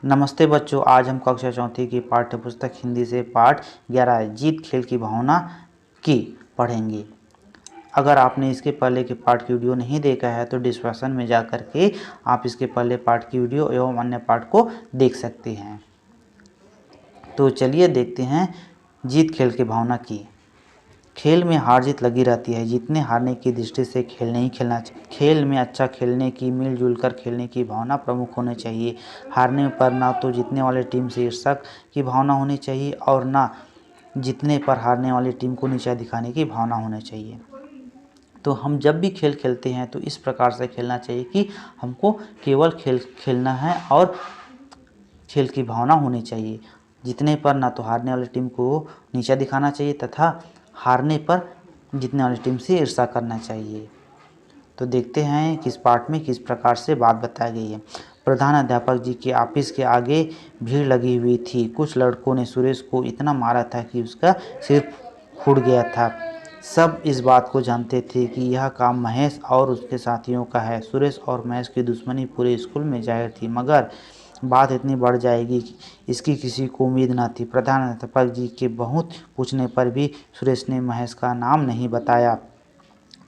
नमस्ते बच्चों, आज हम कक्षा चौथी की पाठ्य पुस्तक हिंदी से पाठ 11 जीत खेल की भावना की पढ़ेंगे। अगर आपने इसके पहले के पाठ की वीडियो नहीं देखा है तो डिस्क्रिप्शन में जा कर के आप इसके पहले पाठ की वीडियो एवं अन्य पाठ को देख सकते हैं। तो चलिए देखते हैं जीत खेल की भावना की। खेल में हार जीत लगी रहती है, जीतने हारने की दृष्टि से खेल नहीं खेलना चाहिए। खेल में अच्छा खेलने की, मिलजुल कर खेलने की भावना प्रमुख होनी चाहिए। हारने पर ना तो जीतने वाले टीम से ईर्ष्या की भावना होनी चाहिए और ना जीतने पर हारने वाली टीम को नीचा दिखाने की भावना होनी चाहिए। तो हम जब भी खेल खेलते हैं तो इस प्रकार से खेलना चाहिए कि हमको केवल खेल खेलना है और खेल की भावना होनी चाहिए। जीतने पर ना तो हारने वाली टीम को नीचा दिखाना चाहिए तथा हारने पर जीतने वाली टीम से ईर्ष्या करना चाहिए। तो देखते हैं किस पाठ में किस प्रकार से बात बताई गई है। प्रधान अध्यापक जी के ऑफिस के आगे भीड़ लगी हुई थी। कुछ लड़कों ने सुरेश को इतना मारा था कि उसका सिर फूट गया था। सब इस बात को जानते थे कि यह काम महेश और उसके साथियों का है। सुरेश और महेश की दुश्मनी पूरे स्कूल में जाहिर थी, मगर बात इतनी बढ़ जाएगी कि इसकी किसी को उम्मीद न थी। प्रधान अध्यापक जी के बहुत पूछने पर भी सुरेश ने महेश का नाम नहीं बताया।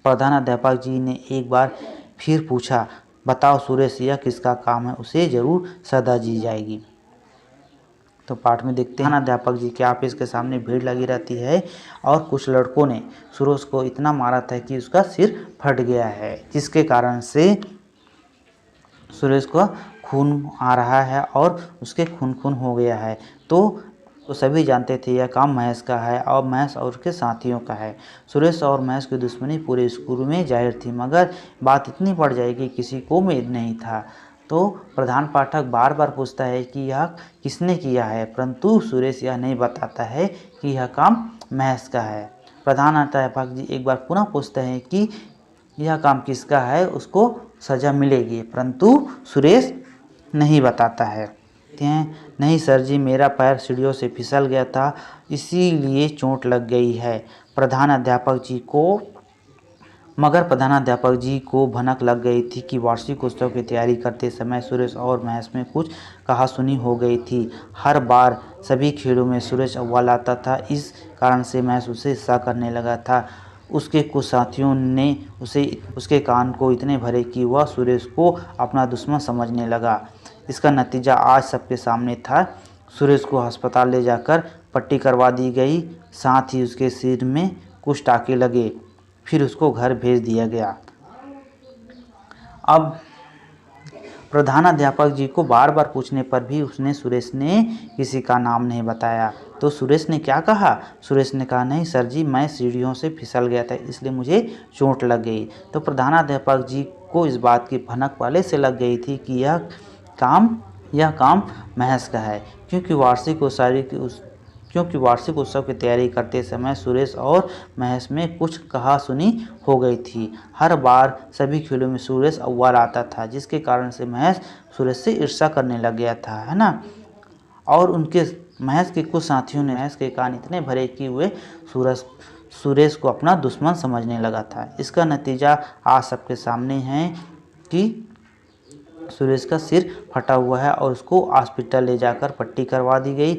प्रधान अध्यापक जी ने एक बार फिर पूछा, बताओ सुरेश, यह किसका काम है? उसे जरूर सजा दी जाएगी। तो पाठ में देखते हैं, अध्यापक जी के ऑफिस के सामने भीड़ लगी रहती है और कुछ लड़कों ने सुरेश को इतना मारा था कि उसका सिर फट गया है, जिसके कारण से सुरेश को खून आ रहा है और उसके खून हो गया है। तो सभी जानते थे यह काम महेश का है और महेश और उसके साथियों का है। सुरेश और महेश की दुश्मनी पूरे स्कूल में जाहिर थी, मगर बात इतनी बढ़ जाएगी किसी को उम्मीद नहीं था। तो प्रधान पाठक बार बार पूछता है कि यह किसने किया है, परंतु सुरेश यह नहीं बताता है कि यह काम महेश का है। प्रधान अध्यापक जी एक बार पुनः पूछते हैं कि यह काम किसका है, उसको सज़ा मिलेगी, परंतु सुरेश नहीं बताता है। नहीं सर जी, मेरा पैर सीढ़ियों से फिसल गया था, इसीलिए चोट लग गई है। प्रधान अध्यापक जी को भनक लग गई थी कि वार्षिक उत्सव की तैयारी करते समय सुरेश और महेश में कुछ कहासुनी हो गई थी। हर बार सभी खेलों में सुरेश अव्वल आता था, इस कारण से महेश उसे ईर्ष्या करने लगा था। उसके कुछ साथियों ने उसके कान को इतने भरे कि वह सुरेश को अपना दुश्मन समझने लगा। इसका नतीजा आज सबके सामने था। सुरेश को अस्पताल ले जाकर पट्टी करवा दी गई, साथ ही उसके सिर में कुछ टाँके लगे, फिर उसको घर भेज दिया गया। अब प्रधानाध्यापक जी को बार बार पूछने पर भी सुरेश ने किसी का नाम नहीं बताया। तो सुरेश ने क्या कहा? सुरेश ने कहा, नहीं सर जी, मैं सीढ़ियों से फिसल गया था, इसलिए मुझे चोट लग गई। तो प्रधानाध्यापक जी को इस बात की भनक पहले से लग गई थी कि यह काम महेश का है, क्योंकि वार्षिक उत्सव की तैयारी करते समय सुरेश और महेश में कुछ कहासुनी हो गई थी। हर बार सभी खेलों में सुरेश अव्वल आता था, जिसके कारण से महेश सुरेश से ईर्ष्या करने लग गया था, है ना। और महेश के कुछ साथियों ने महेश के कान इतने भरे कि वे सुरेश को अपना दुश्मन समझने लगा था। इसका नतीजा आज सबके सामने है कि सुरेश का सिर फटा हुआ है और उसको हॉस्पिटल ले जाकर पट्टी करवा दी गई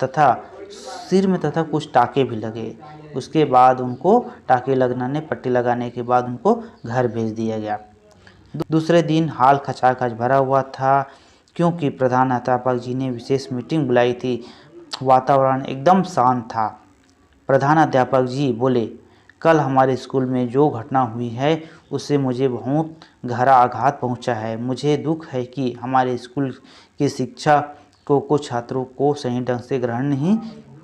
तथा सिर में कुछ टाँके भी लगे। उसके बाद उनको पट्टी लगाने के बाद उनको घर भेज दिया गया। दूसरे दिन हाल खचाखच भरा हुआ था, क्योंकि प्रधान अध्यापक जी ने विशेष मीटिंग बुलाई थी। वातावरण एकदम शांत था। प्रधान अध्यापक जी बोले, कल हमारे स्कूल में जो घटना हुई है उससे मुझे बहुत गहरा आघात पहुंचा है। मुझे दुख है कि हमारे स्कूल की शिक्षा को कुछ छात्रों को सही ढंग से ग्रहण नहीं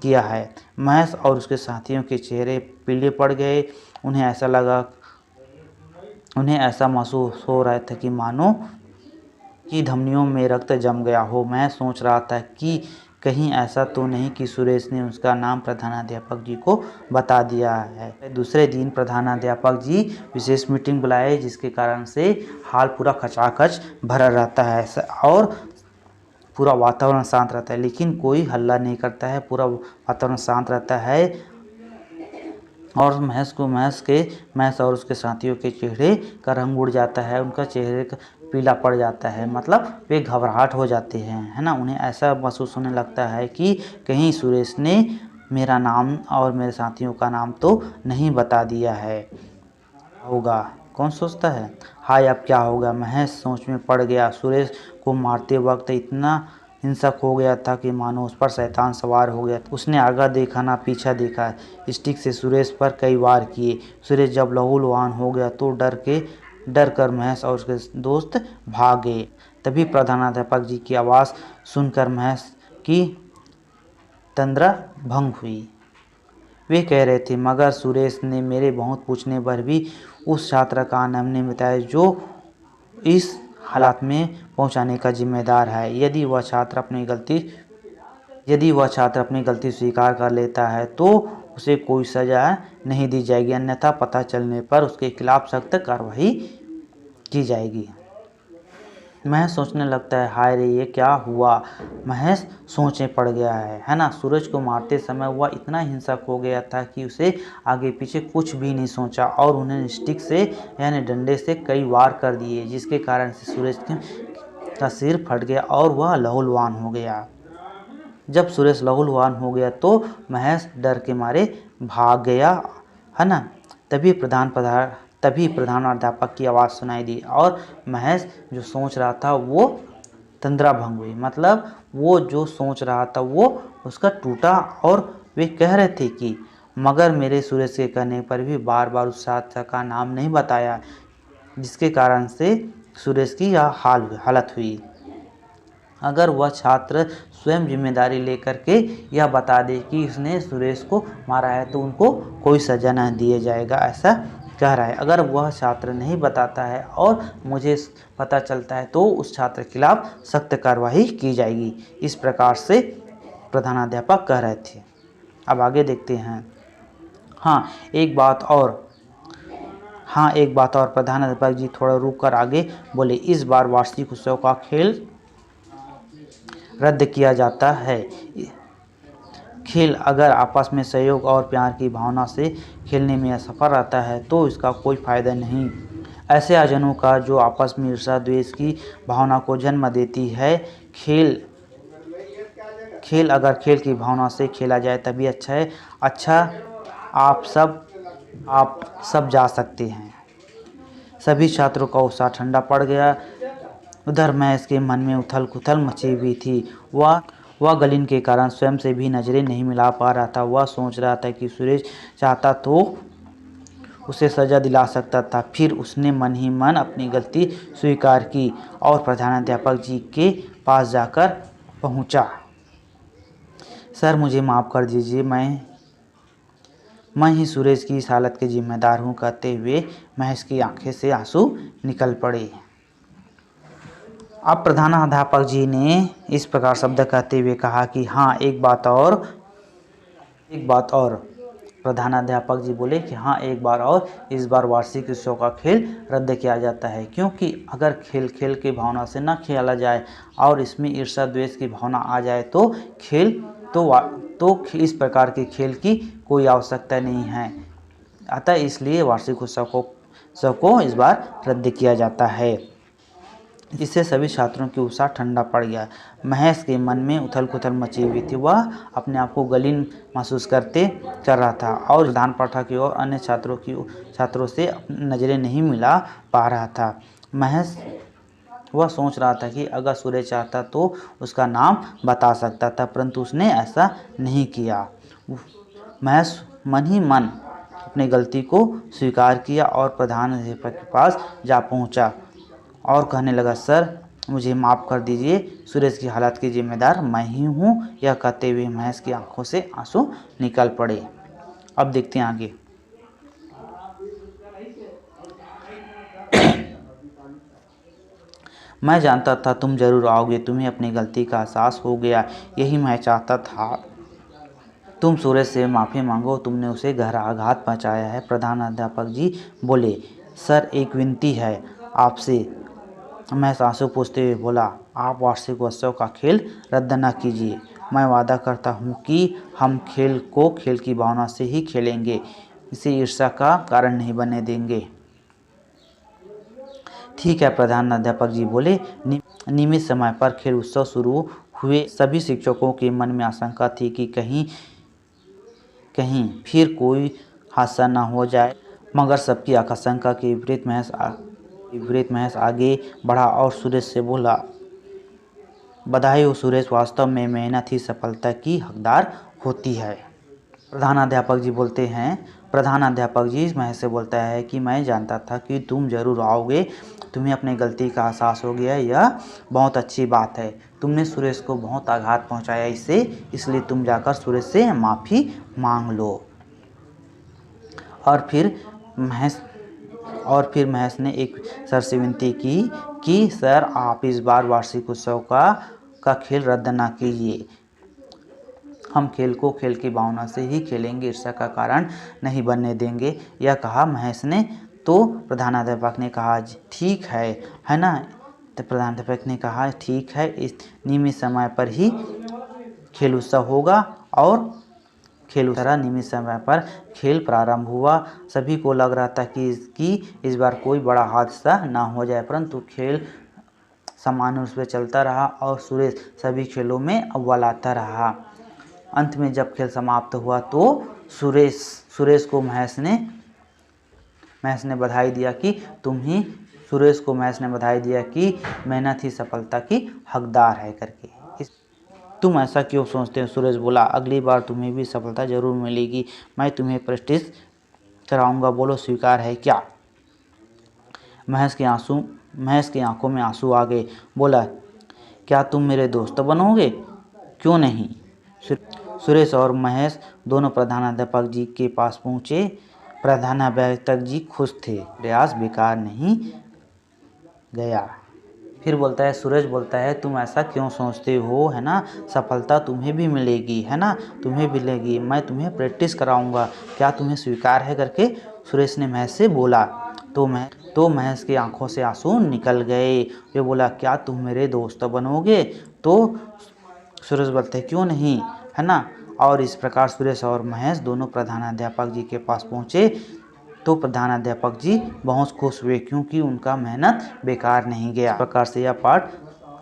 किया है। महेश और उसके साथियों के चेहरे पीले पड़ गए। उन्हें ऐसा महसूस हो रहा था कि मानो कि धमनियों में रक्त जम गया हो। मैं सोच रहा था कि कहीं ऐसा तो नहीं कि सुरेश ने उसका नाम प्रधानाध्यापक जी को बता दिया है। दूसरे दिन प्रधानाध्यापक जी विशेष मीटिंग बुलाए, जिसके कारण से हाल पूरा खचाखच भरा रहता है और पूरा वातावरण शांत रहता है, लेकिन कोई हल्ला नहीं करता है। पूरा वातावरण शांत रहता है और महेश और उसके साथियों के चेहरे का रंग उड़ जाता है। उनका चेहरे पीला पड़ जाता है, मतलब वे घबराहट हो जाते हैं, है ना। उन्हें ऐसा महसूस होने लगता है कि कहीं सुरेश ने मेरा नाम और मेरे साथियों का नाम तो नहीं बता दिया है होगा। कौन सोचता है? हाय अब क्या होगा? महेश सोच में पड़ गया। सुरेश को मारते वक्त इतना हिंसक हो गया था कि मानो उस पर शैतान सवार हो गया। उसने आगे देखा ना पीछा देखा, स्टिक से सुरेश पर कई वार किए। सुरेश जब लहूलुहान हो गया तो डर कर महेश और उसके दोस्त भाग गए। तभी प्रधानाध्यापक जी की आवाज़ सुनकर महेश की तंद्रा भंग हुई। वे कह रहे थे, मगर सुरेश ने मेरे बहुत पूछने पर भी उस छात्र का नाम नहीं बताया जो इस हालात में पहुंचाने का जिम्मेदार है। यदि वह छात्र अपनी गलती स्वीकार कर लेता है तो उसे कोई सजा नहीं दी जाएगी, अन्यथा पता चलने पर उसके खिलाफ सख्त कार्रवाई की जाएगी। महेश सोचने लगता है, हाय रे ये क्या हुआ। महेश सोचे पड़ गया है ना। सूरज को मारते समय वह इतना हिंसक हो गया था कि उसे आगे पीछे कुछ भी नहीं सोचा और उन्हें स्टिक से यानी डंडे से कई वार कर दिए, जिसके कारण से सूरज का सिर फट गया और वह लहूलुहान हो गया। जब सुरेश लहूलुहान हो गया तो महेश डर के मारे भाग गया, है ना। तभी प्रधानाध्यापक की आवाज़ सुनाई दी और महेश जो सोच रहा था वो तंद्रा भंग हुई, मतलब वो जो सोच रहा था वो उसका टूटा। और वे कह रहे थे कि मगर मेरे सुरेश के कहने पर भी बार बार उस छात्र का नाम नहीं बताया, जिसके कारण से सुरेश की यह हालत हुई। अगर वह छात्र स्वयं जिम्मेदारी लेकर के यह बता दे कि उसने सुरेश को मारा है तो उनको कोई सजा न दिया जाएगा, ऐसा कह रहा है। अगर वह छात्र नहीं बताता है और मुझे पता चलता है तो उस छात्र के खिलाफ सख्त कार्रवाई की जाएगी। इस प्रकार से प्रधानाध्यापक कह रहे थे। अब आगे देखते हैं। एक बात और प्रधानाध्यापक जी थोड़ा रुक कर आगे बोले, इस बार वार्षिक उत्सव का खेल रद्द किया जाता है। खेल अगर आपस में सहयोग और प्यार की भावना से खेलने में असफल रहता है तो इसका कोई फायदा नहीं। ऐसे आयोजनों का जो आपस में ईर्ष्या द्वेष की भावना को जन्म देती है। खेल अगर खेल की भावना से खेला जाए तभी अच्छा है। अच्छा, आप सब जा सकते हैं। सभी छात्रों का उत्साह ठंडा पड़ गया। उधर महेश के मन में उथल पुथल मची हुई थी। वह गलिन के कारण स्वयं से भी नजरें नहीं मिला पा रहा था। वह सोच रहा था कि सुरेश चाहता तो उसे सजा दिला सकता था। फिर उसने मन ही मन अपनी गलती स्वीकार की और प्रधानाध्यापक जी के पास जाकर पहुंचा। सर मुझे माफ़ कर दीजिए, मैं ही सुरेश की इस हालत के जिम्मेदार हूँ, कहते हुए महेश की आंखें से आंसू निकल पड़े। अब प्रधानाध्यापक जी ने इस प्रकार शब्द कहते हुए कहा कि एक बात और। प्रधानाध्यापक जी बोले कि एक बार और, इस बार वार्षिक उत्सव का खेल रद्द किया जाता है, क्योंकि अगर खेल की भावना से न खेला जाए और इसमें ईर्ष्या द्वेष की भावना आ जाए तो इस प्रकार के खेल की कोई आवश्यकता नहीं है। अतः इसलिए वार्षिक उत्सव को इस बार रद्द किया जाता है। इससे सभी छात्रों की उत्साह ठंडा पड़ गया। महेश के मन में उथल पुथल मची हुई थी। वह अपने आप को गलीन महसूस कर रहा था और प्रधान पाठक की और अन्य छात्रों से नज़रें नहीं मिला पा रहा था। वह सोच रहा था कि अगर सुरेश चाहता तो उसका नाम बता सकता था, परंतु उसने ऐसा नहीं किया। महेश मन ही मन अपनी गलती को स्वीकार किया और प्रधानाध्यापक के पास जा पहुंचा और कहने लगा, सर मुझे माफ़ कर दीजिए, सुरेश की हालत की जिम्मेदार मैं ही हूँ। यह कहते हुए महेश की आंखों से आंसू निकल पड़े। अब देखते हैं आगे। मैं जानता था तुम जरूर आओगे, तुम्हें अपनी गलती का एहसास हो गया, यही मैं चाहता था। तुम सुरेश से माफ़ी मांगो, तुमने उसे गहरा आघात पहुँचाया है। प्रधानाध्यापक जी बोले, सर एक विनती है आपसे। महेश आंसू पोंछते हुए बोला, आप वार्षिक उत्सव का खेल रद्द न कीजिए। मैं वादा करता हूँ कि हम खेल को खेल की भावना से ही खेलेंगे, इसे ईर्ष्या का कारण नहीं बनने देंगे। ठीक है, प्रधानाध्यापक जी बोले। नियमित समय पर खेल उत्सव शुरू हुए। सभी शिक्षकों के मन में आशंका थी कि कहीं फिर कोई हादसा न हो जाए, मगर सबकी आशंका के विपरीत महेश आगे बढ़ा और सुरेश से बोला, बधाई हो सुरेश, वास्तव में मेहनत ही सफलता की हकदार होती है। प्रधानाध्यापक जी महेश से बोलता है कि मैं जानता था कि तुम जरूर आओगे, तुम्हें अपनी गलती का एहसास हो गया, यह बहुत अच्छी बात है। तुमने सुरेश को बहुत आघात पहुंचाया इसलिए तुम जाकर सुरेश से माफ़ी मांग लो। और फिर महेश ने एक सर से विनती की कि सर, आप इस बार वार्षिक उत्सव का खेल रद्द ना कीजिए। हम खेल को खेल की भावना से ही खेलेंगे, ईर्ष्या का कारण नहीं बनने देंगे। यह कहा महेश ने। तो प्रधानाध्यापक ने कहा ठीक है ना। तो प्रधानाध्यापक ने कहा ठीक है, इस नियमित समय पर ही खेल उत्सव होगा। और नियमित समय पर खेल प्रारंभ हुआ। सभी को लग रहा था कि इस बार कोई बड़ा हादसा ना हो जाए, परंतु खेल सामान्य रूप से चलता रहा और सुरेश सभी खेलों में अव्वल आता रहा। अंत में जब खेल समाप्त हुआ तो सुरेश को महेश ने बधाई दिया कि मेहनत ही सफलता की हकदार है करके। तुम ऐसा क्यों सोचते हो? सुरेश बोला, अगली बार तुम्हें भी सफलता जरूर मिलेगी। मैं तुम्हें प्रैक्टिस कराऊंगा, बोलो स्वीकार है क्या? महेश की आंखों में आंसू आ गए। बोला, क्या तुम मेरे दोस्त बनोगे? क्यों नहीं? सुरेश और महेश दोनों प्रधानाध्यापक जी के पास पहुँचे। प्रधानाध्यापक जी खुश थे, प्रयास बेकार नहीं गया। फिर सुरेश बोलता है, तुम ऐसा क्यों सोचते हो, है ना? सफलता तुम्हें भी मिलेगी, है ना? तुम्हें मिलेगी, मैं तुम्हें प्रैक्टिस कराऊंगा, क्या तुम्हें स्वीकार है करके सुरेश ने महेश से बोला। तो महेश की आंखों से आंसू निकल गए। वे बोला, क्या तुम मेरे दोस्त बनोगे? तो सुरेश बोलते, क्यों नहीं, है ना? और इस प्रकार सुरेश और महेश दोनों प्रधानाध्यापक जी के पास पहुँचे। तो प्रधानाध्यापक जी बहुत खुश हुए क्योंकि उनका मेहनत बेकार नहीं गया। इस प्रकार से यह पाठ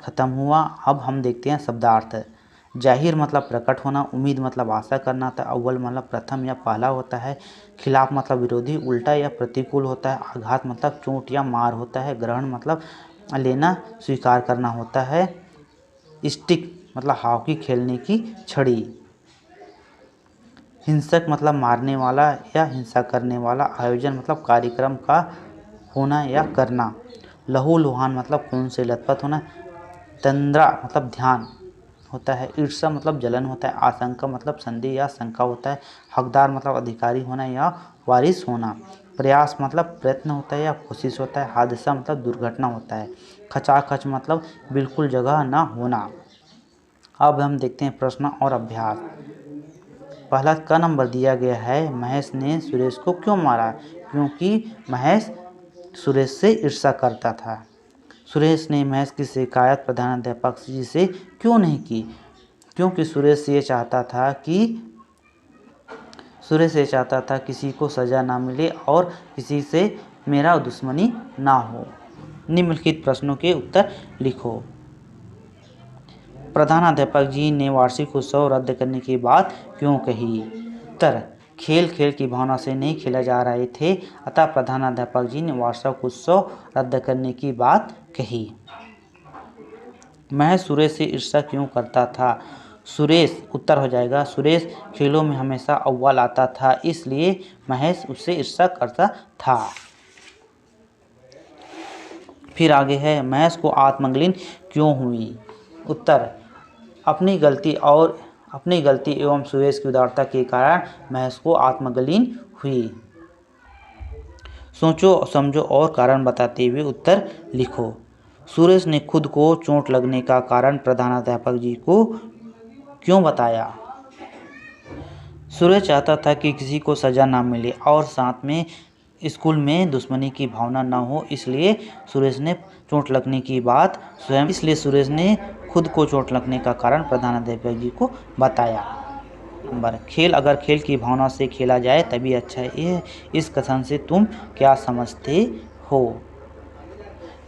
खत्म हुआ। अब हम देखते हैं शब्दार्थ। जाहिर मतलब प्रकट होना, उम्मीद मतलब आशा करना था, अव्वल मतलब प्रथम या पहला होता है, खिलाफ मतलब विरोधी, उल्टा या प्रतिकूल होता है, आघात मतलब चोट या मार होता है, ग्रहण मतलब लेना स्वीकार करना होता है, स्टिक मतलब हॉकी खेलने की छड़ी, हिंसक मतलब मारने वाला या हिंसा करने वाला, आयोजन मतलब कार्यक्रम का होना या करना, लहूलुहान मतलब खून से लथपथ होना, तंद्रा मतलब ध्यान होता है, ईर्ष्या मतलब जलन होता है, आशंका मतलब संदेह या शंका होता है, हकदार मतलब अधिकारी होना या वारिस होना, प्रयास मतलब प्रयत्न होता है या कोशिश होता है, हादसा मतलब दुर्घटना होता है, खचाखच मतलब बिल्कुल जगह ना होना। अब हम देखते हैं प्रश्न और अभ्यास। पहला का नंबर दिया गया है, महेश ने सुरेश को क्यों मारा? क्योंकि महेश सुरेश से ईर्ष्या करता था। सुरेश ने महेश की शिकायत प्रधानाध्यापक जी से क्यों नहीं की? क्योंकि सुरेश ये चाहता था किसी को सज़ा ना मिले और किसी से मेरा दुश्मनी ना हो। निम्नलिखित प्रश्नों के उत्तर लिखो। प्रधानाध्यापक जी ने वार्षिक उत्सव रद्द करने की बात क्यों कही? उत्तर, खेल की भावना से नहीं खेले जा रहे थे, अतः प्रधानाध्यापक जी ने वार्षिक उत्सव रद्द करने की बात कही। महेश सुरेश से ईर्ष्या क्यों करता था? उत्तर हो जाएगा, सुरेश खेलों में हमेशा अव्वल आता था, इसलिए महेश उससे ईर्ष्या करता था। फिर आगे है, महेश को आत्मग्लानि क्यों हुई? उत्तर, अपनी गलती एवं सुरेश की उदारता के कारण महेश को आत्मग्लानि हुई। सोचो समझो और कारण बताते हुए उत्तर लिखो। सुरेश ने खुद को चोट लगने का कारण प्रधानाध्यापक जी को क्यों बताया? सुरेश चाहता था कि किसी को सज़ा ना मिले और साथ में स्कूल में दुश्मनी की भावना न हो, इसलिए सुरेश ने खुद को चोट लगने का कारण प्रधानाध्यापक जी को बताया। नंबर, अगर खेल की भावना से खेला जाए तभी अच्छा है। इस कथन से तुम क्या समझते हो?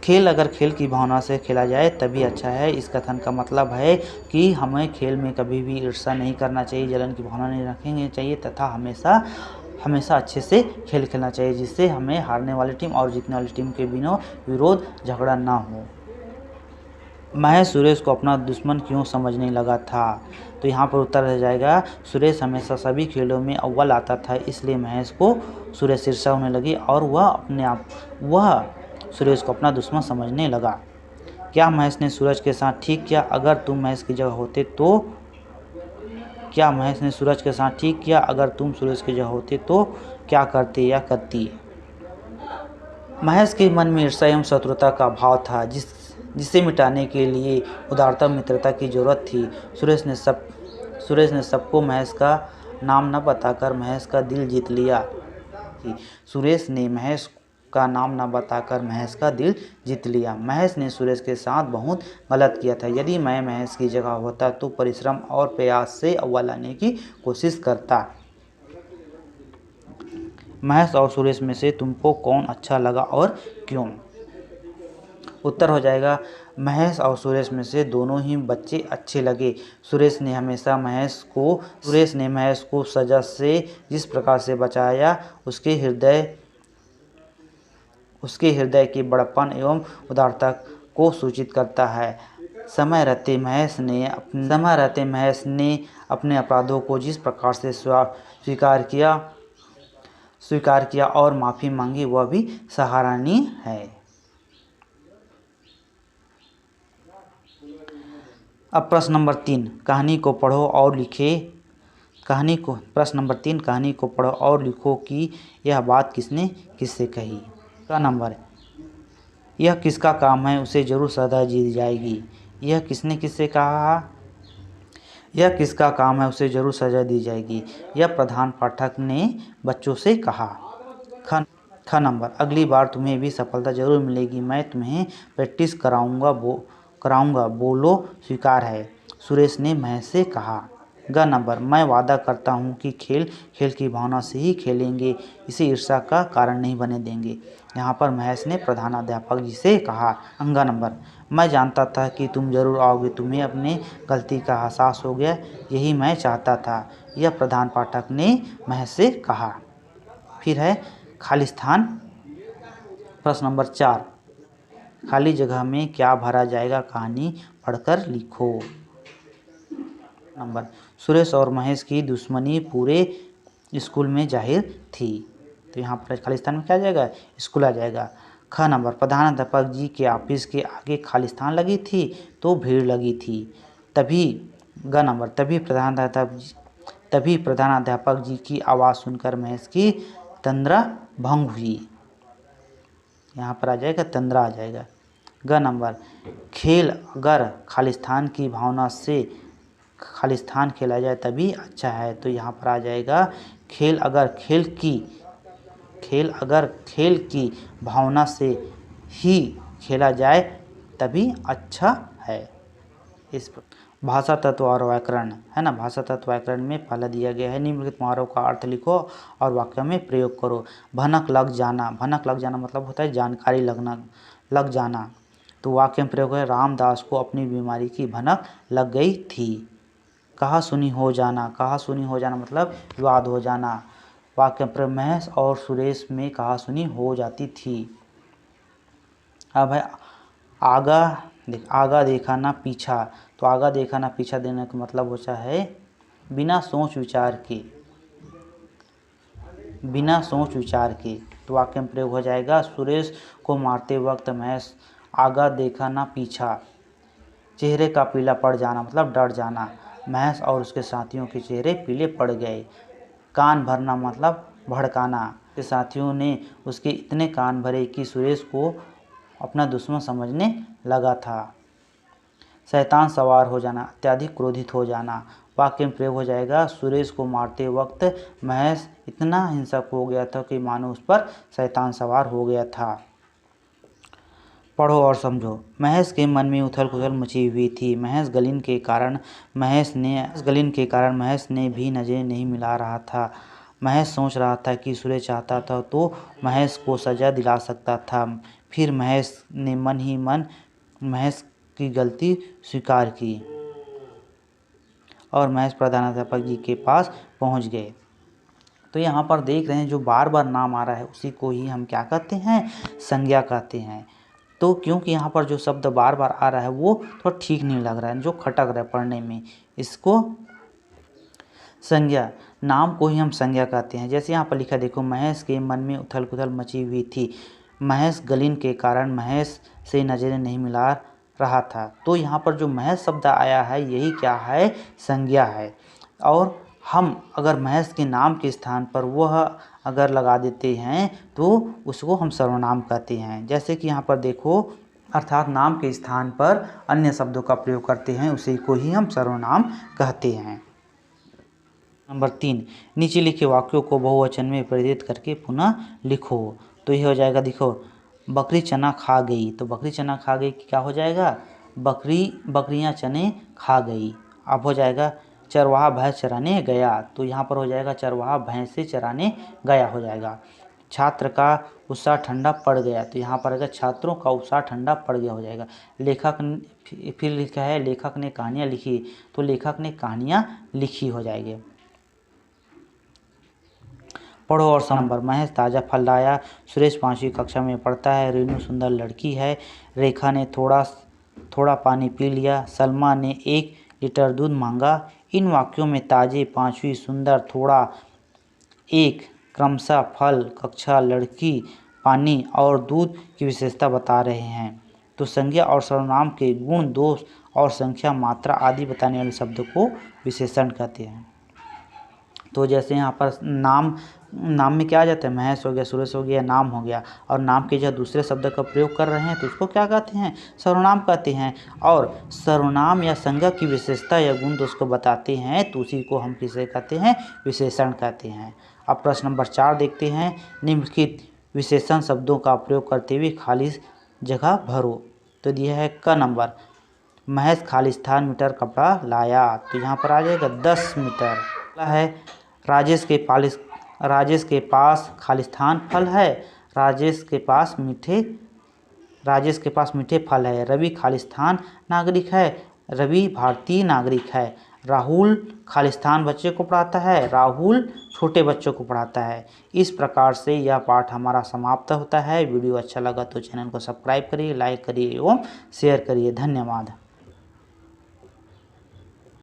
खेल अगर खेल की भावना से खेला जाए तभी अच्छा है। इस कथन का मतलब है कि हमें खेल में कभी भी ईर्ष्या नहीं करना चाहिए, जलन की भावना नहीं रखनी चाहिए तथा हमेशा अच्छे से खेल खेलना चाहिए, जिससे हमें हारने वाली टीम और जीतने वाली टीम के बीच विरोध झगड़ा ना हो। महेश सुरेश को अपना दुश्मन क्यों समझने लगा था? तो यहाँ पर उत्तर रह जाएगा, सुरेश हमेशा सभी खेलों में अव्वल आता था, इसलिए महेश को सुरेश ईर्ष्या होने लगी और वह सुरेश को अपना दुश्मन समझने लगा। क्या महेश ने सूरज के साथ ठीक किया? अगर तुम महेश की जगह होते तो क्या महेश ने सूरज के साथ ठीक किया? अगर तुम सूरज की जगह होते तो क्या करते या करती? महेश के मन में ईर्ष्या एवं शत्रुता का भाव था, जिसे मिटाने के लिए उदारता मित्रता की जरूरत थी। सुरेश ने सबको महेश का नाम न बताकर महेश का दिल जीत लिया। सुरेश ने महेश का नाम न बताकर महेश का दिल जीत लिया। महेश ने सुरेश के साथ बहुत गलत किया था। यदि मैं महेश की जगह होता तो परिश्रम और प्रयास से अव्वल आने की कोशिश करता। महेश और सुरेश में से तुमको कौन अच्छा लगा और क्यों? उत्तर हो जाएगा, महेश और सुरेश में से दोनों ही बच्चे अच्छे लगे। सुरेश ने महेश को सजा से जिस प्रकार से बचाया, उसके हृदय के बड़प्पन एवं उदारता को सूचित करता है। समय रहते महेश ने अपने अपराधों को जिस प्रकार से स्वीकार किया और माफ़ी मांगी, वह भी सराहनीय है। अब प्रश्न नंबर 3, कहानी को पढ़ो और लिखो कि यह बात किसने किससे कही। का नंबर, यह किसका काम है, उसे जरूर सजा दी जाएगी। यह किसने किससे कहा? यह किसका काम है, उसे जरूर सजा दी जाएगी। यह प्रधान पाठक ने बच्चों से कहा। ख नंबर, अगली बार तुम्हें भी सफलता जरूर मिलेगी, मैं तुम्हें प्रैक्टिस कराऊंगा, बोलो स्वीकार है, सुरेश ने महेश से कहा। ग नंबर, मैं वादा करता हूँ कि खेल की भावना से ही खेलेंगे, इसे ईर्ष्या का कारण नहीं बने देंगे। यहाँ पर महेश ने प्रधानाध्यापक जी से कहा। अंगा नंबर, मैं जानता था कि तुम जरूर आओगे, तुम्हें अपनी गलती का एहसास हो गया, यही मैं चाहता था, यह प्रधान पाठक ने महेश से कहा। फिर है खाली स्थान। प्रश्न नंबर 4, खाली जगह में क्या भरा जाएगा, कहानी पढ़कर लिखो। नंबर, सुरेश और महेश की दुश्मनी पूरे स्कूल में जाहिर थी, तो यहाँ पर खाली स्थान में क्या आ जाएगा, स्कूल आ जाएगा। ख नंबर, प्रधानाध्यापक जी के ऑफिस के आगे खाली स्थान लगी थी तो भीड़ लगी थी, तभी प्रधानाध्यापक जी की आवाज़ सुनकर महेश की तंद्रा भंग हुई। यहाँ पर आ जाएगा तंद्रा आ जाएगा। ग नंबर, खेल अगर खाली स्थान की भावना से खाली स्थान खेला जाए तभी अच्छा है, तो यहाँ पर आ जाएगा खेल अगर खेल की भावना से ही खेला जाए तभी अच्छा है। इस भाषा तत्व और व्याकरण है ना, भाषा तत्व व्याकरण में पहला दिया गया है, निम्नलिखित मुहावरों का अर्थ लिखो और वाक्य में प्रयोग करो। भनक लग जाना मतलब होता है जानकारी लग जाना, तो वाक्य में प्रयोग है, रामदास को अपनी बीमारी की भनक लग गई थी। कहा सुनी हो जाना मतलब विवाद हो जाना, वाक्य में प्रयोग, महेश और सुरेश में कहा सुनी हो जाती थी। अब है आगा देखा ना पीछा, तो आगा देखा ना पीछा देने का मतलब होता है बिना सोच विचार के, तो वाक्य में प्रयोग हो जाएगा, सुरेश को मारते वक्त महेश आगा देखा ना पीछा। चेहरे का पीला पड़ जाना मतलब डर जाना, महेश और उसके साथियों के चेहरे पीले पड़ गए। कान भरना मतलब भड़काना, के साथियों ने उसके इतने कान भरे कि सुरेश को अपना दुश्मन समझने लगा था। शैतान सवार हो जाना, अत्यधिक क्रोधित हो जाना, वाक्य में प्रयोग हो जाएगा, सुरेश को मारते वक्त महेश इतना हिंसक हो गया था कि मानो उस पर शैतान सवार हो गया था। पढ़ो और समझो। महेश के मन में उथल पुथल मची हुई थी। महेश गलिन के कारण महेश ने भी नजरें नहीं मिला रहा था। महेश सोच रहा था कि सुरेश चाहता था तो महेश को सजा दिला सकता था। फिर महेश ने मन ही मन महेश की गलती स्वीकार की और महेश प्रधानाध्यापक जी के पास पहुंच गए। तो यहाँ पर देख रहे हैं जो बार बार नाम आ रहा है उसी को ही हम क्या कहते हैं, संज्ञा कहते हैं। तो क्योंकि यहाँ पर जो शब्द बार बार आ रहा है वो थोड़ा ठीक नहीं लग रहा है, जो खटक रहा है पढ़ने में, इसको संज्ञा, नाम को ही हम संज्ञा कहते हैं। जैसे यहाँ पर लिखा देखो, महेश के मन में उथल पुथल मची हुई थी। महेश गलीन के कारण महेश से नजरें नहीं मिला रहा था। तो यहाँ पर जो महेश शब्द आया है यही क्या है, संज्ञा है। और हम अगर महेश के नाम के स्थान पर वह अगर लगा देते हैं तो उसको हम सर्वनाम कहते हैं। जैसे कि यहाँ पर देखो, अर्थात नाम के स्थान पर अन्य शब्दों का प्रयोग करते हैं, उसी को ही हम सर्वनाम कहते हैं। नंबर 3, नीचे लिखे वाक्यों को बहुवचन में परिवर्तित करके पुनः लिखो। तो ये हो जाएगा, देखो, बकरी चना खा गई। तो बकरी चना खा गई क्या हो जाएगा, बकरियां चने खा गई। अब हो जाएगा चरवाहा भैंस चराने गया। तो यहाँ पर हो जाएगा चरवाहा भैंस से चराने गया हो जाएगा। छात्र का उत्साह ठंडा पड़ गया। तो यहाँ पर अगर छात्रों का उत्साह ठंडा पड़ गया हो जाएगा। फिर लिखा है लेखक ने कहानियाँ लिखी। तो लेखक ने कहानियाँ लिखी हो जाएगी। पढ़ो और नंबर, महेश ताज़ा फल लाया। सुरेश 5वीं कक्षा में पढ़ता है। रेनू सुंदर लड़की है। रेखा ने थोड़ा पानी पी लिया। सलमा ने 1 लीटर दूध मांगा। इन वाक्यों में ताजे, 5वीं, सुंदर, थोड़ा, 1 क्रमशः फल, कक्षा, लड़की, पानी और दूध की विशेषता बता रहे हैं। तो संज्ञा और सर्वनाम के गुण, दोष और संख्या, मात्रा आदि बताने वाले शब्द को विशेषण कहते हैं। तो जैसे यहाँ पर नाम में क्या आ जाता है, महेश हो गया, सुरेश हो गया, नाम हो गया। और नाम के जब दूसरे शब्द का प्रयोग कर रहे हैं तो उसको क्या कहते हैं, सर्वनाम कहते हैं। और सर्वनाम या संज्ञा की विशेषता या गुण दोष को बताते हैं तो उसी को हम किसे कहते हैं, विशेषण कहते हैं। अब प्रश्न नंबर 4 देखते हैं। निम्नलिखित विशेषण शब्दों का प्रयोग करते हुए खाली जगह भरो। तो दिया है क नंबर, महेश खालिस्तान मीटर कपड़ा लाया। तो यहाँ पर आ जाएगा 10 मीटर। है राजेश के पास खालिस्तान फल है। राजेश के पास मीठे फल है। रवि खालिस्तान नागरिक है। रवि भारतीय नागरिक है। राहुल खालिस्तान बच्चे को पढ़ाता है। राहुल छोटे बच्चों को पढ़ाता है। इस प्रकार से यह पाठ हमारा समाप्त होता है। वीडियो अच्छा लगा तो चैनल को सब्सक्राइब करिए, लाइक करिए एवं शेयर करिए। धन्यवाद।